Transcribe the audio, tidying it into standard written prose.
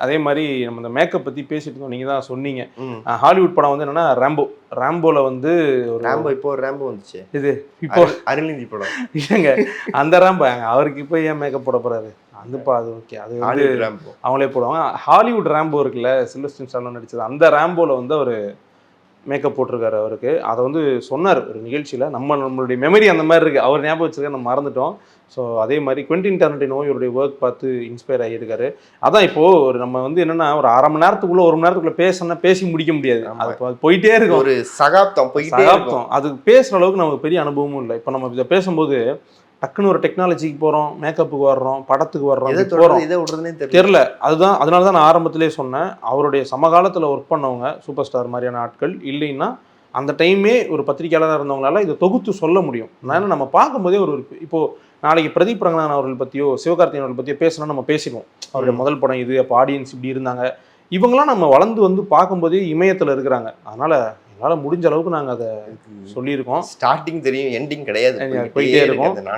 அதே மாதிரி நம்ம இந்த மேக்கப் பற்றி பேசிட்டு இருந்தோம், நீங்கள் தான் சொன்னீங்க. ஹாலிவுட் படம் வந்து என்னன்னா ரேம்போவில் வந்து ரேம்போ இப்போ ஒரு ரேம்போ வந்துச்சு. இது இப்போ அருள்நிதி படம் இல்லைங்க, அந்த ரேம்போ அவருக்கு இப்போ ஏன் மேக்கப் போட போகிறாரு? அதுப்பா அது ஓகே, அது வந்து அவங்களே போடுவாங்க. ஹாலிவுட் ரேம்போ இருக்குல்ல, சில்வஸ்டர் ஸ்டாலோன் நடிச்சது, அந்த ரேம்போவில் வந்து அவர் மேக்கப் போட்டிருக்காரு அவருக்கு. அதை வந்து சொன்னார் ஒரு நிகழ்ச்சியில். நம்மளுடைய மெமரி அந்த மாதிரி இருக்குது, அவர் ஞாபகம் வச்சுருக்க நம்ம மறந்துட்டோம். ஸோ அதே மாதிரி குவென்டின் டாரன்டினோ இவருடைய ஒர்க் பார்த்து இன்ஸ்பயர் ஆகியிருக்காரு. அதான் இப்போது ஒரு நம்ம வந்து என்னென்னா ஒரு 1/2 மணி நேரத்துக்குள்ளே 1 மணி நேரத்துக்குள்ளே பேசி முடிக்க முடியாது. அது போயிட்டே இருக்கும், ஒரு சகாப்தம். அது பேசுகிற அளவுக்கு நமக்கு பெரிய அனுபவமும் இல்லை. இப்போ நம்ம இதை பேசும்போது டக்குன்னு ஒரு டெக்னாலஜிக்கு போகிறோம், மேக்கப்புக்கு வர்றோம், படத்துக்கு வர்றோம், இதை விடுறதுனே தெரில. அதுதான், அதனால தான் நான் ஆரம்பத்திலே சொன்னேன், அவருடைய சமகாலத்தில் ஒர்க் பண்ணவங்க சூப்பர் ஸ்டார் மாதிரியான ஆட்கள் இல்லைன்னா அந்த டைமே ஒரு பத்திரிகையாளராக இருந்தவங்களால இதை தொகுத்து சொல்ல முடியும். அதனால் நம்ம பார்க்கும்போதே இப்போது நாளைக்கு பிரதீப் ரங்கநாதன் அவர்கள் பற்றியோ சிவகார்த்திகேயன் அவர்கள் பற்றியோ பேசணும்னா நம்ம பேசிடுவோம். அவருடைய முதல் படம் இது, அப்போ ஆடியன்ஸ் இப்படி இருந்தாங்க. இவங்களாம் நம்ம வளர்ந்து வந்து பார்க்கும்போதே இமயத்தில் இருக்கிறாங்க. அதனால் எங்களால் முடிஞ்ச அளவுக்கு நாங்கள் அதை சொல்லியிருக்கோம். ஸ்டார்டிங் தெரியும், எண்டிங் கிடையாது, போயிட்டே இருக்கோம்.